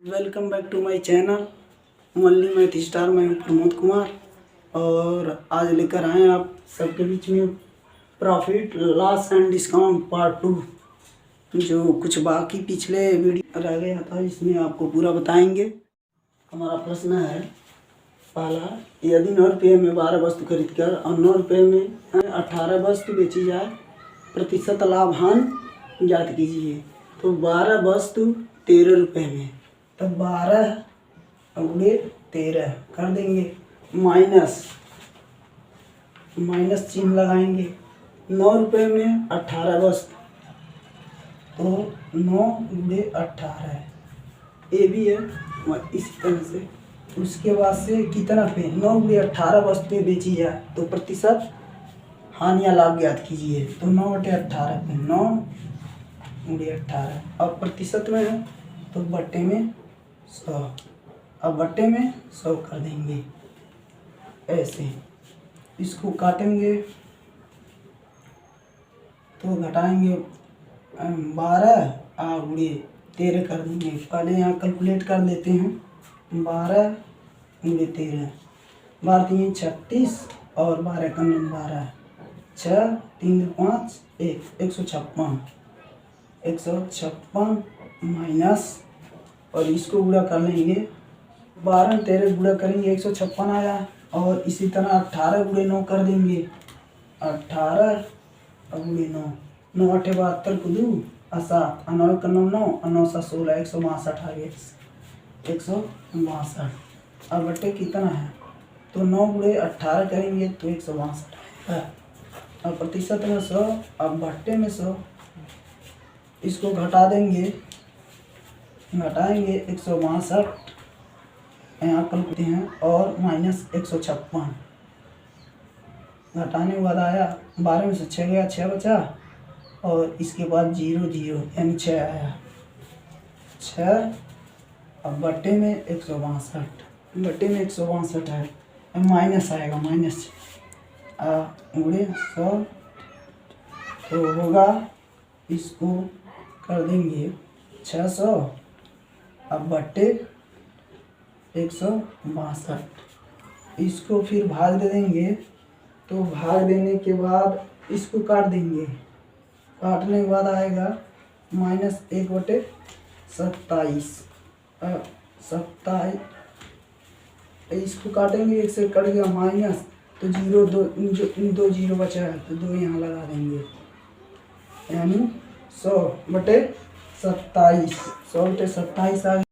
Welcome back to my channel only math star. मैं हूं प्रमोद कुमार और आज लेकर आए हैं आप सबके बीच में profit loss and discount part 2। जो कुछ बाकी पिछले वीडियो रह गया था इसमें आपको पूरा बताएंगे। हमारा प्रश्न है पहला, यदि 9 रुपये में 12 वस्तु खरीद कर और 9 रुपये में 18 वस्तु बेची जाए, प्रतिशत लाभ हानि ज्ञात कीजिए। तो 12 वस्तु 13 रुपये में, तब 12 गुणे 13 कर देंगे, माइनस चिन्ह लगाएंगे। 9 रुपये में 18 वस्तु, तो 9 गुणे 18 ये भी है। इसी तरह से उसके बाद से कितना पे 9 गुणे 18 वस्तुएं बेची जाए तो प्रतिशत हानि या लाभ ज्ञात कीजिए। तो 9/18 पे 9 गुणे 18। अब प्रतिशत में है तो बट्टे में 100। अब बट्टे में 100 कर देंगे। ऐसे इसको काटेंगे तो घटाएंगे 12 गुणे 13 कर देंगे। पहले यहाँ कैलकुलेट कर लेते हैं। 12 गुणे 13, 12 3 36 और 12 का 12, 6 3 5 1, 156 माइनस, और इसको गुणा कर लेंगे। 12 13 गुणा करेंगे 156 आया। और इसी तरह 18 गुणे 9 कर देंगे। 18 गुणे 9, 9 8 72 को 2 7, 9 का 9 9, 9 7 16, 162 आ गया, 162। अब बटे कितना है तो 9 गुणे 18 करेंगे तो 162 है। अब प्रतिशत में 100, अब बट्टे में 100। इसको घटा देंगे, घटाएंगे 162 यहाँ करते हैं और माइनस 156 घटाने के बाद आया। 12 में से 6 गया, 6 बचा और इसके बाद 0 0 यानी 6 आया, 6। अब बट्टे में 162, बट्टे में 162 है, माइनस आएगा, माइनस गुणे 100 तो होगा, इसको कर देंगे 600। अब बट्टे 162, इसको फिर भाग दे देंगे। तो भाग देने के बाद इसको काट देंगे, काटने के बाद आएगा -1/27। 27 इसको काटेंगे, 1 से कट गया माइनस, तो 0 2 0 बचा है तो 2 यहाँ लगा देंगे, यानी 100/27, 100/27 आ गया।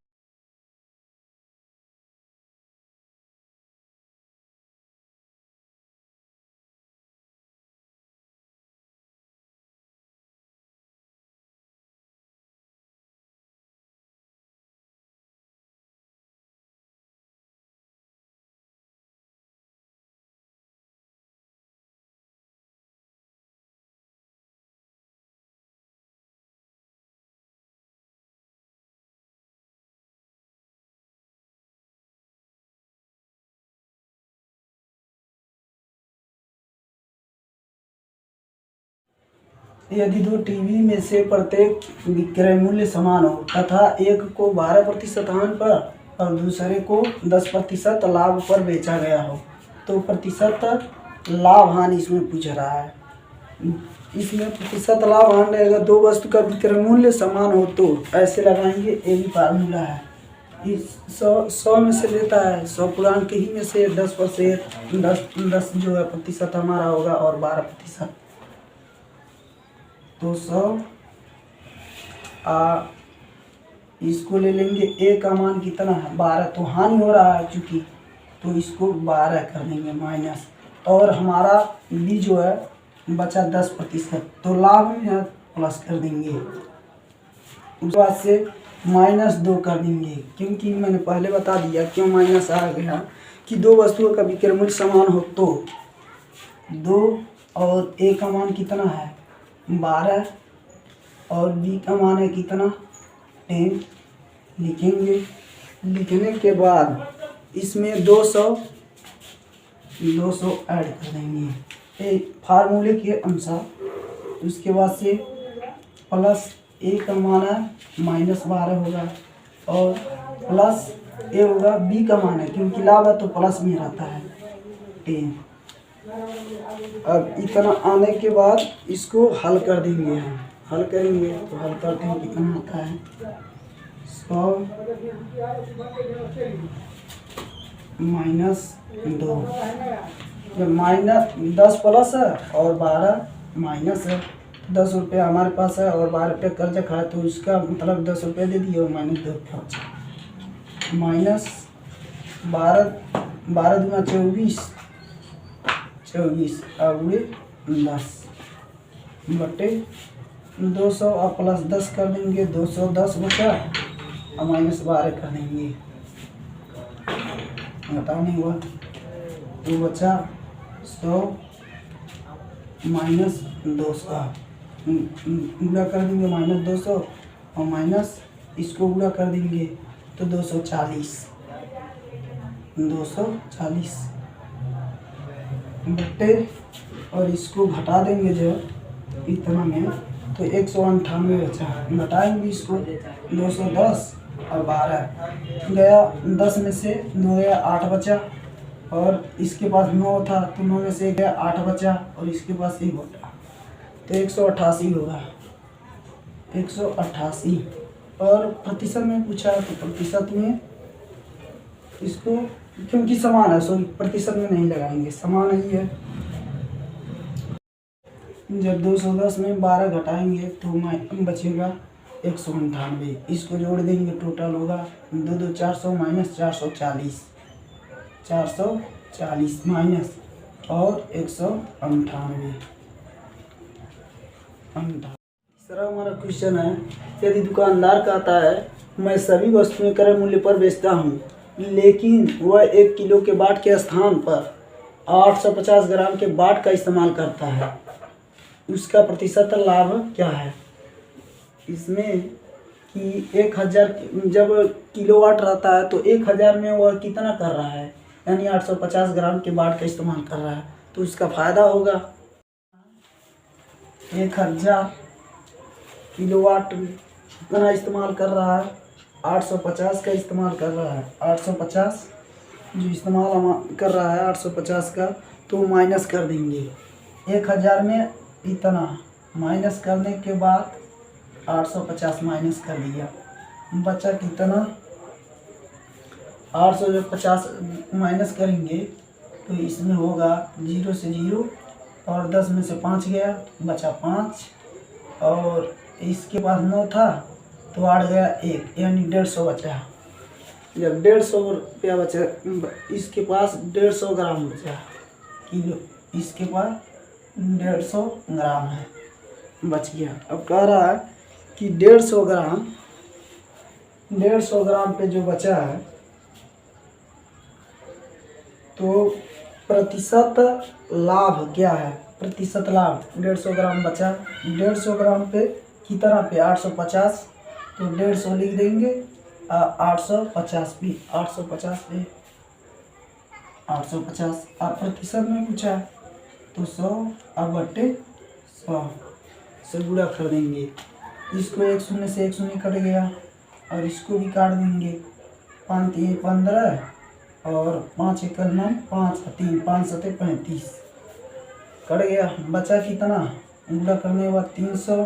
यदि दो टीवी में से प्रत्येक विक्रय मूल्य समान हो तथा एक को 12% हानि पर और दूसरे को 10% लाभ पर बेचा गया हो, तो प्रतिशत लाभ हानि इसमें पूछ रहा है। इसमें प्रतिशत लाभ हानि रहेगा, दो वस्तु का विक्रय मूल्य समान हो तो ऐसे लगाएंगे। ये भी फार्मूला है। इस 100 में से लेता है, 100 पूर्णांक ही में से 10% 10 जो है प्रतिशत हमारा होगा और 12%, तो 100 इसको ले लेंगे। ए का मान कितना है 12, तो हानि हो रहा है चूंकि, तो इसको 12 कर देंगे माइनस, और हमारा बी जो है बचा 10%, तो लाभ में है प्लस कर देंगे। उसके बाद से -2 कर देंगे, क्योंकि मैंने पहले बता दिया क्यों माइनस आ गया कि दो वस्तुओं का विक्रय मूल्य समान हो तो 2, और ए का मान कितना है 12 और बी का मान है कितना 10 लिखेंगे। लिखने के बाद इसमें 200 ऐड कर देंगे एक फार्मूले के अनुसार। उसके बाद से प्लस ए का मान है -12 होगा, और प्लस ए होगा, बी का मान है क्योंकि लाभ है तो प्लस में रहता है 10। अब इतना आने के बाद इसको हल कर देंगे हम, हल करेंगे तो हल करते हैं कितना आता है 100 -2। जब -10 प्लस है और 12 माइनस है, 10 रुपये हमारे पास है और 12 रुपये कर्ज खाए तो इसका मतलब 10 रुपये दे दिए और -2 रुपया बचा। माइनस 12 दूना 24 अगले 10 बटे 200 और प्लस 10 कर देंगे 210 बचा और -12 कर देंगे, बताओ नहीं हुआ तो बचा 100 -200 गुणा कर देंगे -200 और माइनस इसको गुणा कर देंगे तो 240 बट्टे और इसको घटा देंगे जब इतना में तो 198 बचा। घटाएंगे इसको 210 और 12 गया, 10 में से 9 गया 8 बचा और इसके पास 9 था तो 9 में से गया 8 बचा और इसके पास 1 बचा तो 188 होगा, 188। और प्रतिशत में पूछा तो प्रतिशत में इसको क्योंकि समान है सो प्रतिशत में नहीं लगाएंगे, समान ही है। जब 210 में 12 घटाएंगे तो बचेगा 198, इसको जोड़ देंगे टोटल होगा 2 2 400 -440 माइनस और 198। तीसरा हमारा क्वेश्चन है, यदि दुकानदार कहता है मैं सभी वस्तुएं क्रय मूल्य पर बेचता हूँ लेकिन वह 1 किलो के बाट के स्थान पर 850 ग्राम के बाट का इस्तेमाल करता है, उसका प्रतिशत लाभ क्या है। इसमें कि 1000 जब किलोवाट रहता है तो 1000 में वह कितना कर रहा है, यानी 850 ग्राम के बाट का इस्तेमाल कर रहा है तो उसका फायदा होगा 1000 किलोवाट कितना इस्तेमाल कर रहा है, 850 का इस्तेमाल कर रहा है, 850 जो इस्तेमाल कर रहा है 850 का तो माइनस कर देंगे 1000 में इतना माइनस करने के बाद 850 माइनस कर दिया, बचा कितना 850 माइनस करेंगे तो इसमें होगा 0 से 0 और 10 में से 5 गया बचा 5 और इसके पास 9 था तो 8 गया 1 यानी 150 बचा। जब 150 रुपया बचा इसके पास 150 ग्राम बचा किलो, इसके पास 150 ग्राम है बच गया। अब कह रहा है कि 150 ग्राम पे जो बचा है तो प्रतिशत लाभ क्या है, प्रतिशत लाभ 150 ग्राम बचा, 150 ग्राम पे कितना पे 850 तो 150 लिख देंगे 850 भी 850 पे 850 आप प्रतिशत में पूछा तो 100 अब बट्टे 100 से गुणा कर देंगे, इसको 1 शून्य से 1 शून्य कट गया और इसको भी काट देंगे 5 3 15 और 5 1 9 5 3 5 7 35 कट गया, बचा कितना गुणा करने के बाद 300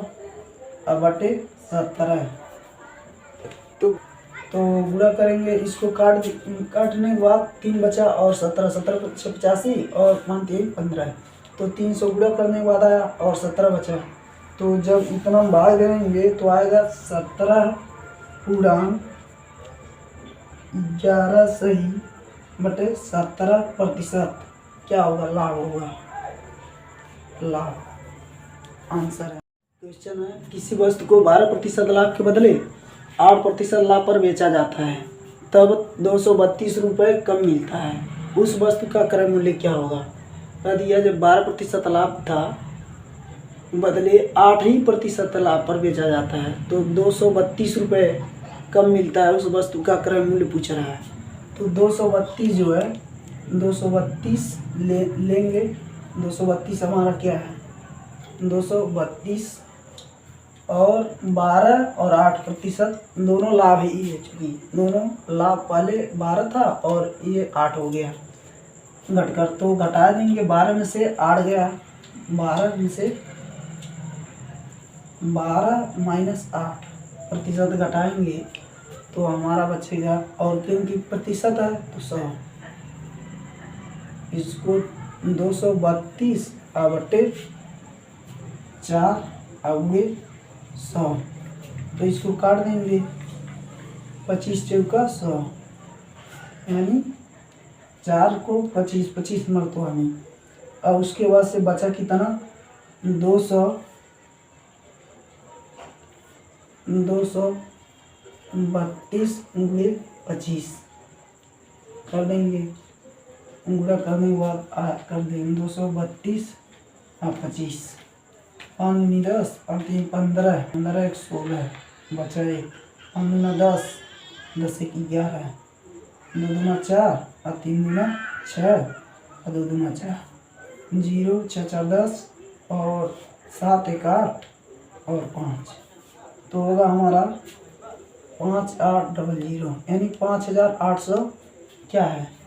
अब बटे 17 तो गुणा करेंगे, इसको काटने के बाद 3 बचा और 17 17 85 और 5 3 15 तो 300 गुणा करने के बाद आया और 17 बचा तो जब इतना भाग देंगे तो आएगा 17 पूर्णांक 11 सही बटे 17% क्या होगा, लाभ होगा, लाभ आंसर है। क्वेश्चन है, किसी वस्तु को 12% लाभ के बदले 8% लाभ पर बेचा जाता है तब 232 रुपये कम मिलता है, उस वस्तु का क्रय मूल्य क्या होगा। यदि यह जब 12% लाभ था बदले 8% लाभ पर बेचा जाता है तो 232 रुपये कम मिलता है, उस वस्तु का क्रय मूल्य पूछ रहा है। तो 232 जो है 232 लेंगे, 232 हमारा क्या है 232 और 12 और 8% दोनों लाभ ही है, चूँकि दोनों लाभ पहले 12 था और ये 8 हो गया घटकर, तो घटा देंगे। 12 में से 8 गया, 12 में से 12 - 8% घटाएंगे तो हमारा बचेगा, और क्योंकि प्रतिशत है तो 100। इसको 232 बटे 4 अवगे 100, तो इसको काट देंगे। 25 चौका 100, यानी 4 को 25 मरतबा में। और उसके बाद से बचा कितना, 232 × 25 कर देंगे। गुणा करने के बाद कर देंगे 232 और 25, 5 दूनी 10, 5 3 15, 15 1 16 बचा 1, 5 दूना 10, 10 1 11, 2 दूना 4 और 3 दूना 6 और 2 दूना 4, 0 6 4 10 और 7 1 8 और 5, तो होगा हमारा 5800, यानी 5800 क्या है,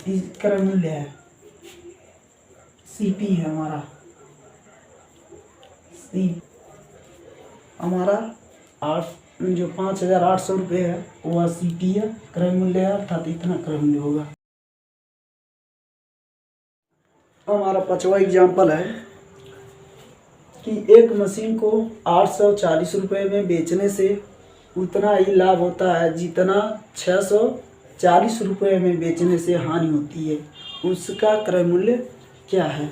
इसका मूल्य है, CP है हमारा। हमारा 5800 रुपये है वह CP है, क्रय मूल्य है, अर्थात इतना क्रय मूल्य होगा। हमारा 5वां एग्जाम्पल है कि एक मशीन को 840 रुपये में बेचने से उतना ही लाभ होता है जितना 640 रुपये में बेचने से हानि होती है, उसका क्रय मूल्य क्या है।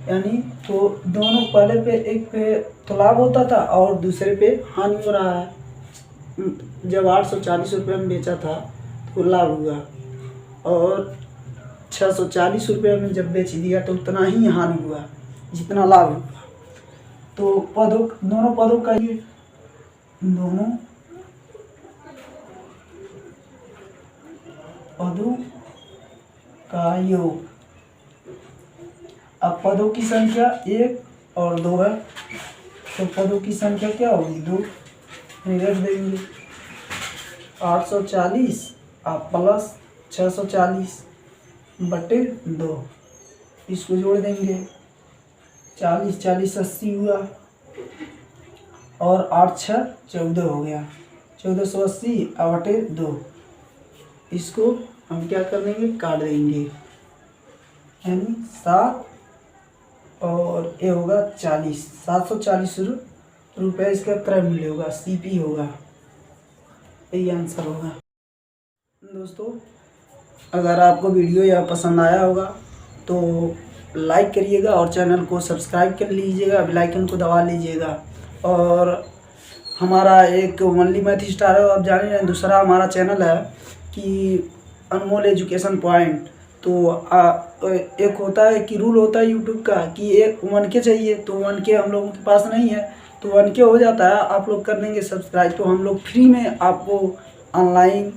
यानी तो दोनों पहले पे एक पे तो लाभ होता था और दूसरे पे हानि हो रहा है। जब 840 रुपये में बेचा था तो लाभ हुआ, और 640 रुपये में जब बेच दिया तो उतना ही हानि हुआ जितना लाभ हुआ। तो दोनों पदों का ये दोनों पदों का योग, अब पदों की संख्या 1 और 2 है, तो पदों की संख्या क्या होगी, 2 रख देंगे। 840 प्लस 640 बटे 2, इसको जोड़ देंगे। 40 40 80 हुआ, और 8 6 14 हो गया, 1480 बटे 2, इसको हम क्या कर देंगे, काट देंगे, यानी 7 और ये होगा 40, 740 रुपये इसका क्रय मूल्य होगा, CP होगा, यही आंसर होगा। दोस्तों अगर आपको वीडियो यह पसंद आया होगा तो लाइक करिएगा और चैनल को सब्सक्राइब कर लीजिएगा, बेल आइकन को दबा लीजिएगा। और हमारा एक ओनली मैथ स्टार है, आप जान रहे हैं। दूसरा हमारा चैनल है कि अनमोल एजुकेशन पॉइंट। तो एक होता है कि रूल होता है यूट्यूब का कि एक 1K चाहिए, तो 1K हम लोगों के पास नहीं है, तो 1K हो जाता है, आप लोग कर देंगे सब्सक्राइब, तो हम लोग फ्री में आपको ऑनलाइन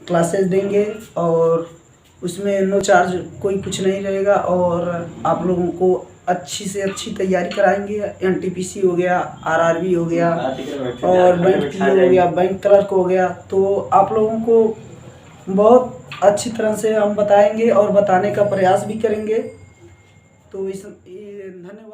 क्लासेस देंगे, और उसमें नो चार्ज कोई कुछ नहीं रहेगा, और आप लोगों को अच्छी से अच्छी तैयारी कराएंगे। NTPC हो गया, RRB हो गया, और बैंक PO हो गया, बैंक क्लर्क हो गया, तो आप लोगों को बहुत अच्छी तरह से हम बताएंगे और बताने का प्रयास भी करेंगे। तो धन्यवाद।